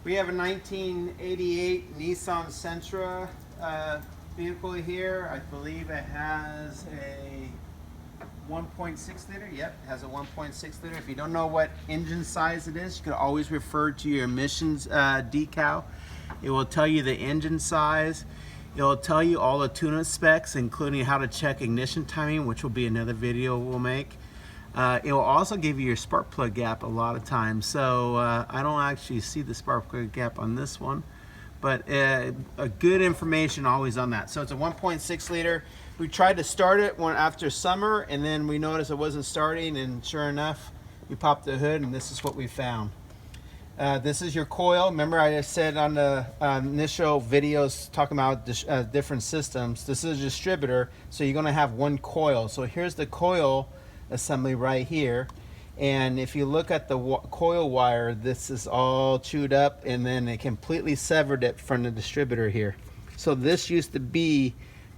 We have a 1988 Nissan Sentra vehicle here. I believe it has a 1.6 liter. Yep, it has a 1.6 liter. If you don't know what engine size it is, you can always refer to your emissions decal. It will tell you the engine size. It will tell you all the tune-up specs, including how to check ignition timing, which will be another video we'll make. It will also give you your spark plug gap a lot of times. So I don't actually see the spark plug gap on this one, but a good information always on that. So it's a 1.6 liter. We tried to start it after summer, and then we noticed it wasn't starting, and sure enough, we popped the hood, and this is what we found. This is your coil. Remember I just said on the initial videos talking about different systems, this is a distributor, so you're going to have one coil. So here's the coil assembly right here, and if you look at the coil wire, this is all chewed up, and then it completely severed it from the distributor here. So this used to be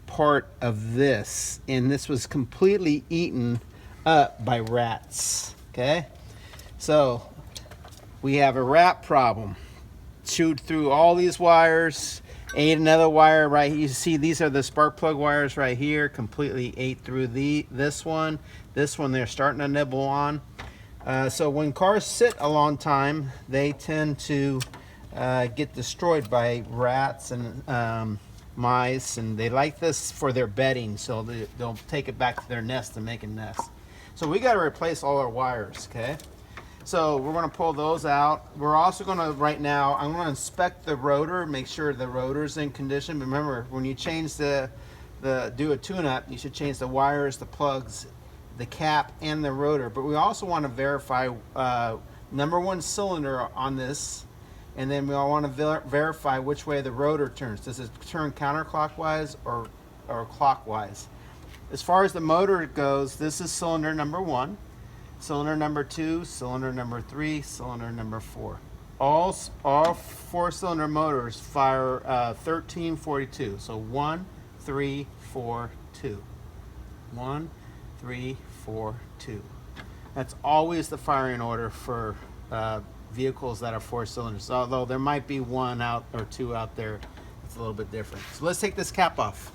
part of this, and this was completely eaten up by rats. Okay, so we have a rat problem. Chewed through all these wires, ate another wire right here. You see these are the spark plug wires right here, completely ate through this one they're starting to nibble on. So when cars sit a long time, they tend to get destroyed by rats and mice, and they like this for their bedding, so they'll take it back to their nest and make a nest. So we got to replace all our wires. Okay, so we're going to pull those out. We're also going to, right now, I'm going to inspect the rotor, make sure the rotor's in condition. Remember, when you change do a tune-up, you should change the wires, the plugs, the cap, and the rotor. But we also want to verify number one cylinder on this, and then we all want to verify which way the rotor turns. Does it turn counterclockwise or clockwise? As far as the motor goes, this is cylinder number one, cylinder number two, cylinder number three, cylinder number four. All four-cylinder motors fire 1342. So 1, 3, 4, 2. 1, 3, 4, 2. That's always the firing order for vehicles that are four cylinders, although there might be one out or two out there that's a little bit different. So let's take this cap off.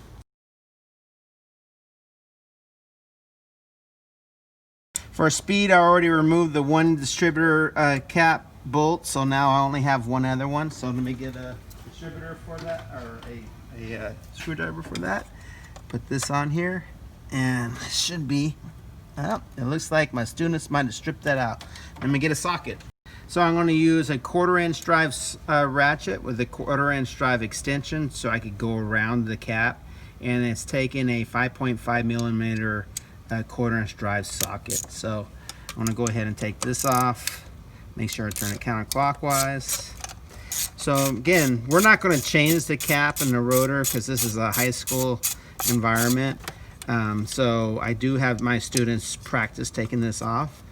For speed, I already removed the one distributor cap bolt, so now I only have one other one. So let me get a distributor for that, or a screwdriver for that. Put this on here, and it should be, well, it looks like my students might have stripped that out. Let me get a socket. So I'm going to use a 1/4" drive ratchet with a 1/4" drive extension, so I could go around the cap, and it's taking a 5.5 millimeter 1/4" drive socket. So I'm going to go ahead and take this off, make sure I turn it counterclockwise. So again, we're not going to change the cap and the rotor because this is a high school environment. So I do have my students practice taking this off.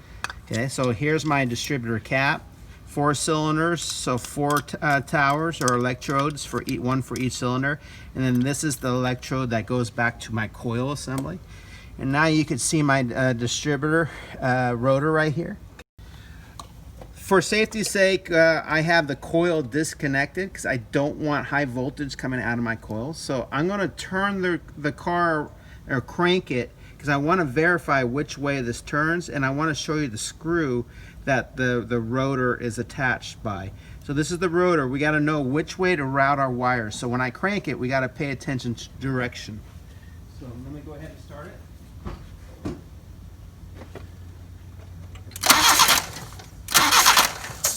Okay, so here's my distributor cap. 4 cylinders, so 4 towers or electrodes for one for each cylinder. And then this is the electrode that goes back to my coil assembly. And now you can see my distributor rotor right here. For safety's sake, I have the coil disconnected because I don't want high voltage coming out of my coil. So I'm going to turn the car or crank it because I want to verify which way this turns, and I want to show you the screw that the rotor is attached by. So this is the rotor. We got to know which way to route our wires. So when I crank it, we got to pay attention to direction. So let me go ahead and start it.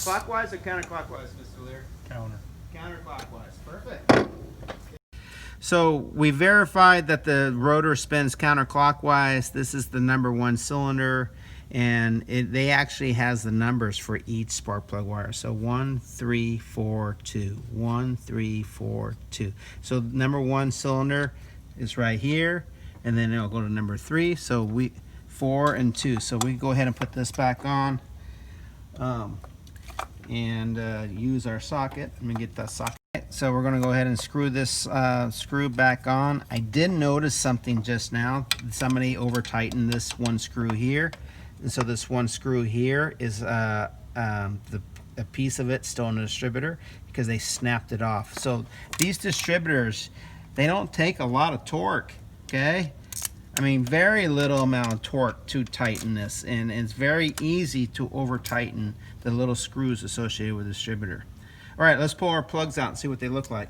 Clockwise or counterclockwise, Mr. Lear? Counterclockwise. Perfect. So we verified that the rotor spins counterclockwise. This is the number one cylinder, and they actually has the numbers for each spark plug wire. So 1, 3, 4, 2. 1, 3, 4, 2. So number one cylinder is right here, and then it'll go to number 3. So 4 and 2. So we go ahead and put this back on. And use our socket. Let me get that socket. So we're going to go ahead and screw this screw back on. I did notice something just now. Somebody over tightened this one screw here, and so this one screw here is a piece of it still in the distributor because they snapped it off. So these distributors, they don't take a lot of torque, okay? I mean, very little amount of torque to tighten this, and it's very easy to over tighten the little screws associated with the distributor. All right, let's pull our plugs out and see what they look like.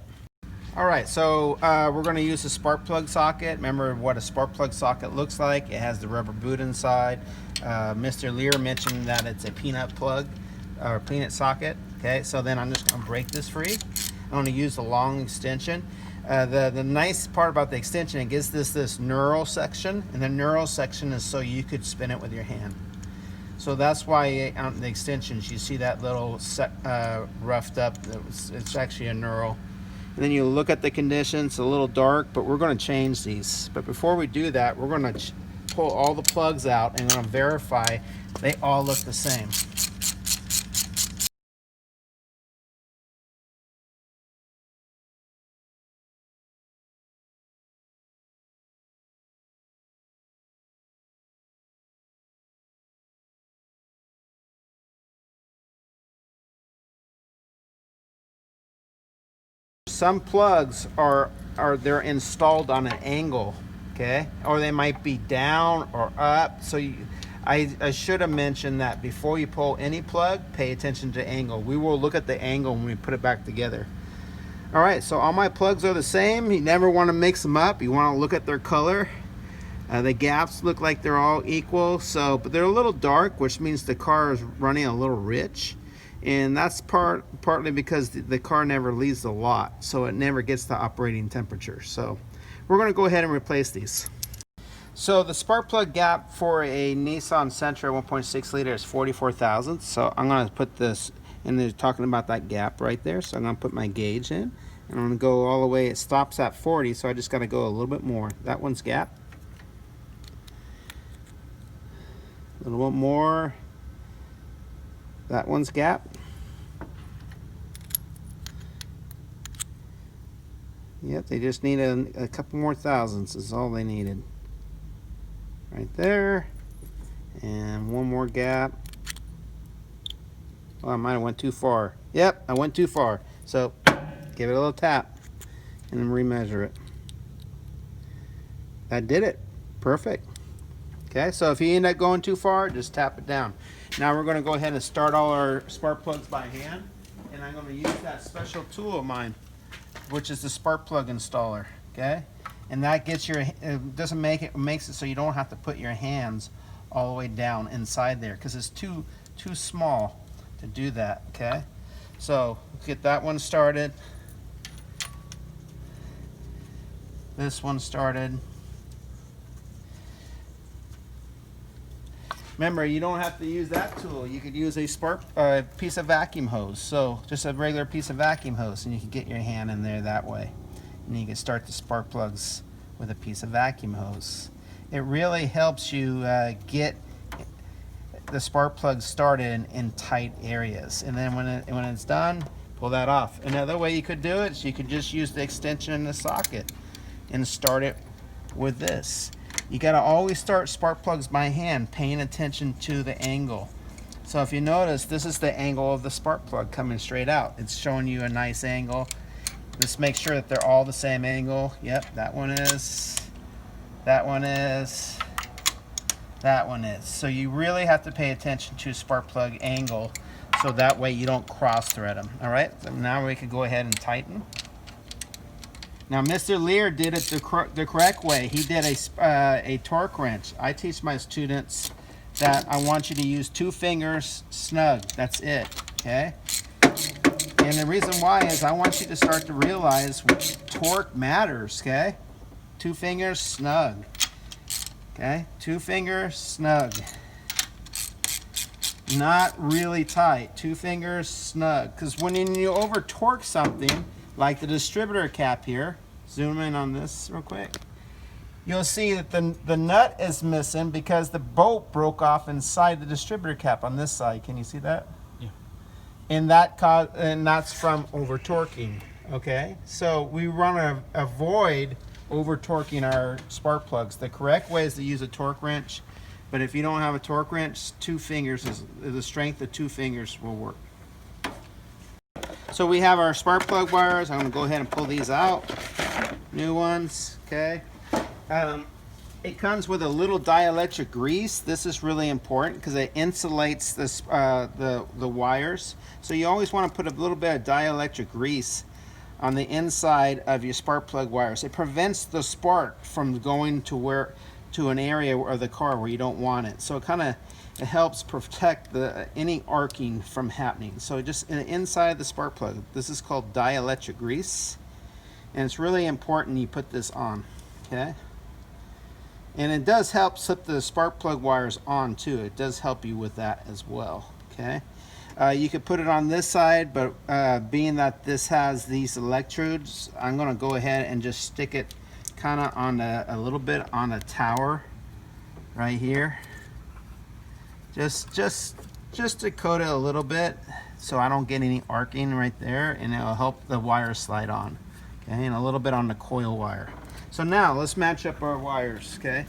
All right, so we're going to use a spark plug socket. Remember what a spark plug socket looks like. It has the rubber boot inside. Mr. Lear mentioned that it's a peanut plug or peanut socket. Okay, so then I'm just going to break this free. I'm going to use the long extension. The nice part about the extension, it gives this knurl section, and the knurl section is so you could spin it with your hand. So that's why on the extensions you see that little roughed up. It's actually a knurl. And then you look at the conditions, a little dark, but we're going to change these. But before we do that, we're going to pull all the plugs out and going to verify they all look the same. Some plugs they're installed on an angle, okay, or they might be down or up. So I should have mentioned that before you pull any plug, pay attention to angle. We will look at the angle when we put it back together. All right, so all my plugs are the same. You never want to mix them up. You want to look at their color. The gaps look like they're all equal, but they're a little dark, which means the car is running a little rich. And that's partly because the car never leaves the lot, so it never gets the operating temperature. So we're going to go ahead and replace these. So the spark plug gap for a Nissan Sentra 1.6 liter is 44 thousandths. So I'm going to put this, and they're talking about that gap right there. So I'm going to put my gauge in, and I'm going to go all the way. It stops at 40, so I just got to go a little bit more. That one's gap. A little bit more. That one's gap. Yep, they just need a couple more thousandths is all they needed. Right there. And one more gap. Oh, I might have went too far. Yep, I went too far. So give it a little tap and then remeasure it. That did it. Perfect. Okay, so if you end up going too far, just tap it down. Now we're going to go ahead and start all our spark plugs by hand, and I'm going to use that special tool of mine, which is the spark plug installer. Okay, and that gets it makes it so you don't have to put your hands all the way down inside there because it's too small to do that. Okay, so get that one started. This one started. Remember, you don't have to use that tool. You could use a piece of vacuum hose. So just a regular piece of vacuum hose, and you can get your hand in there that way. And you can start the spark plugs with a piece of vacuum hose. It really helps you get the spark plugs started in tight areas. And then when it's done, pull that off. Another way you could do it is you could just use the extension in the socket and start it with this. You got to always start spark plugs by hand, paying attention to the angle. So if you notice, this is the angle of the spark plug coming straight out. It's showing you a nice angle. Just make sure that they're all the same angle. Yep, that one is, that one is, that one is. So you really have to pay attention to spark plug angle so that way you don't cross thread them. All right, so now we can go ahead and tighten. Now, Mr. Lear did it the correct way. He did a torque wrench. I teach my students that I want you to use 2 fingers snug. That's it, okay? And the reason why is I want you to start to realize torque matters, okay? 2 fingers snug, okay? 2 fingers snug. Not really tight. 2 fingers snug. Because when you over torque something, like the distributor cap here, zoom in on this real quick, you'll see that the nut is missing because the bolt broke off inside the distributor cap on this side. Can you see that? Yeah. And that's from over torquing. Okay, so we want to avoid over torquing our spark plugs. The correct way is to use a torque wrench, but if you don't have a torque wrench, 2 fingers is the strength of 2 fingers will work. So we have our spark plug wires. I'm gonna go ahead and pull these out. New ones, okay. It comes with a little dielectric grease. This is really important because it insulates this, the wires. So you always want to put a little bit of dielectric grease on the inside of your spark plug wires. It prevents the spark from going to an area of the car where you don't want it. So it helps protect any arcing from happening. So just inside the spark plug, this is called dielectric grease, and it's really important you put this on, okay? And it does help slip the spark plug wires on too. It does help you with that as well, okay? You could put it on this side, but being that this has these electrodes, I'm gonna go ahead and just stick it kind of on a little bit on a tower right here. Just to coat it a little bit so I don't get any arcing right there, and it'll help the wire slide on, okay? And a little bit on the coil wire. So now let's match up our wires, okay?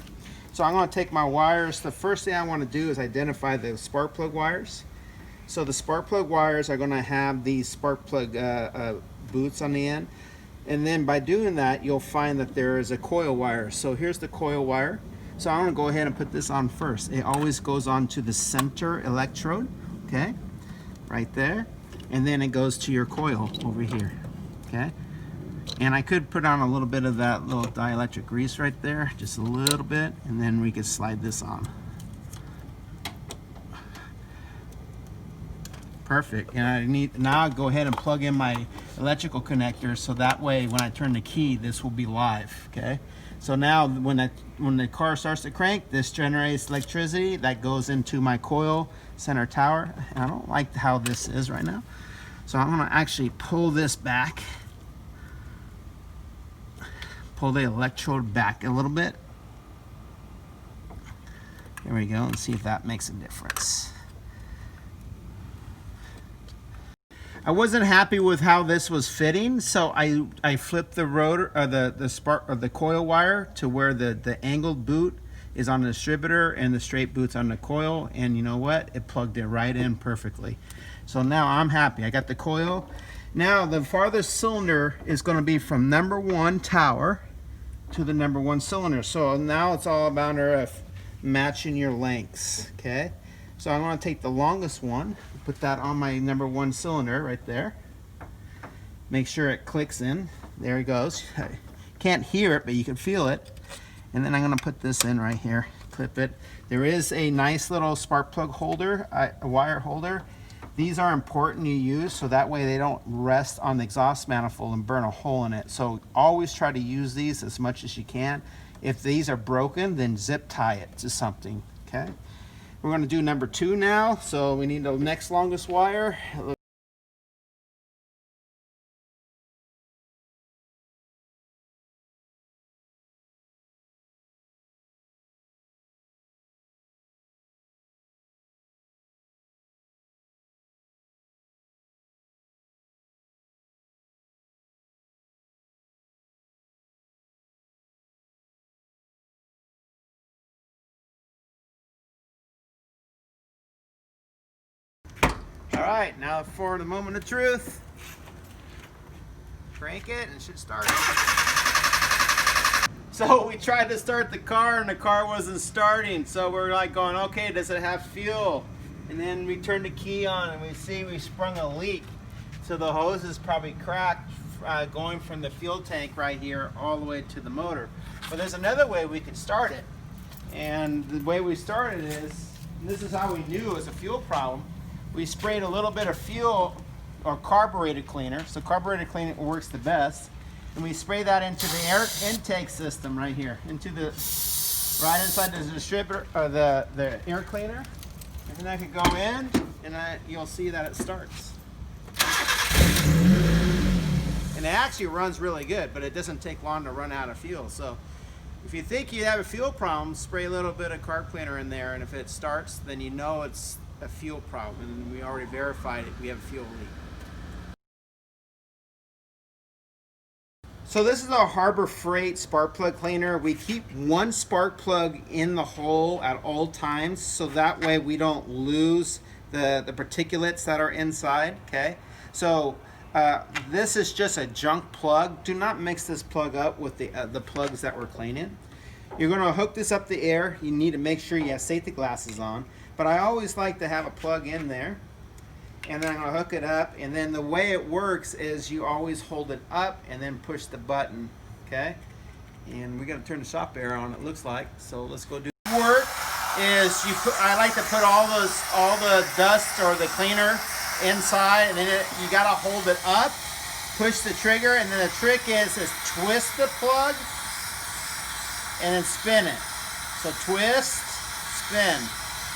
So I'm gonna take my wires. The first thing I wanna do is identify the spark plug wires. So the spark plug wires are gonna have these spark plug boots on the end. And then by doing that, you'll find that there is a coil wire. So here's the coil wire. So I'm gonna go ahead and put this on first. It always goes on to the center electrode, okay? Right there. And then it goes to your coil over here, okay? And I could put on a little bit of that little dielectric grease right there, just a little bit, and then we could slide this on. Perfect. And now I'll go ahead and plug in my electrical connector, so that way when I turn the key, this will be live, okay? So now when the car starts to crank, this generates electricity that goes into my coil center tower. And I don't like how this is right now. So I'm gonna actually pull this back. Pull the electrode back a little bit. There we go, and see if that makes a difference. I wasn't happy with how this was fitting, so I flipped the rotor or the coil wire to where the angled boot is on the distributor and the straight boot's on the coil, and you know what? It plugged it right in perfectly. So now I'm happy. I got the coil. Now the farthest cylinder is going to be from number 1 tower to the number 1 cylinder. So now it's all about matching your lengths, okay? So I'm going to take the longest one, put that on my number 1 cylinder right there. Make sure it clicks in. There it goes. Can't hear it, but you can feel it. And then I'm going to put this in right here, clip it. There is a nice little spark plug holder, a wire holder. These are important to use so that way they don't rest on the exhaust manifold and burn a hole in it. So always try to use these as much as you can. If these are broken, then zip tie it to something, okay? We're going to do number 2 now, so we need the next longest wire. All right, now for the moment of truth. Crank it and it should start. So we tried to start the car and the car wasn't starting. So we're like going, okay, does it have fuel? And then we turn the key on and we see we sprung a leak. So the hose is probably cracked going from the fuel tank right here all the way to the motor. But there's another way we could start it. And the way we started is, this is how we knew it was a fuel problem. We sprayed a little bit of fuel or carburetor cleaner. So carburetor cleaner works the best. And we spray that into the air intake system right here, into the right inside the distributor or the air cleaner. And then I could go in and you'll see that it starts. And it actually runs really good, but it doesn't take long to run out of fuel. So if you think you have a fuel problem, spray a little bit of carb cleaner in there, and if it starts, then you know it's a fuel problem, and we already verified it. We have a fuel leak. So this is our Harbor Freight spark plug cleaner. We keep one spark plug in the hole at all times, so that way we don't lose the particulates that are inside, okay? So This is just a junk plug. Do not mix this plug up with the plugs that we're cleaning. You're going to hook this up the air. You need to make sure you have safety glasses on. But I always like to have a plug in there. And then I'm going to hook it up. And then the way it works is you always hold it up and then push the button. Okay? And we got to turn the shop air on, it looks like. So let's go do work. I like to put all the dust or the cleaner inside, and then you got to hold it up, push the trigger, and then the trick is twist the plug and then spin it. So twist, spin,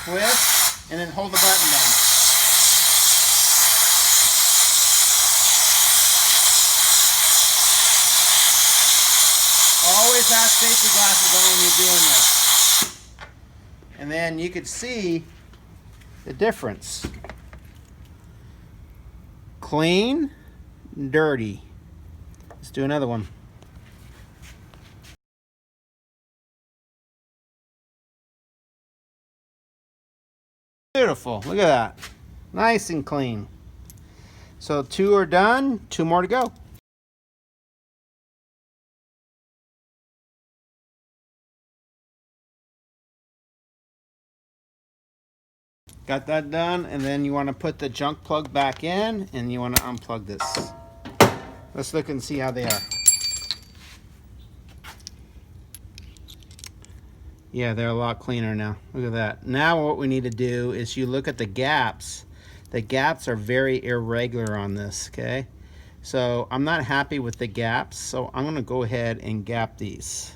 twist, and then hold the button down. Always have safety glasses on when you're doing this. And then you could see the difference. Clean, dirty. Let's do another one. Beautiful, look at that. Nice and clean. So 2 are done, 2 more to go. Got that done, and then you want to put the junk plug back in, and you want to unplug this. Let's look and see how they are. Yeah, they're a lot cleaner now. Look at that. Now what we need to do is you look at the gaps. The gaps are very irregular on this, okay? So I'm not happy with the gaps, so I'm going to go ahead and gap these.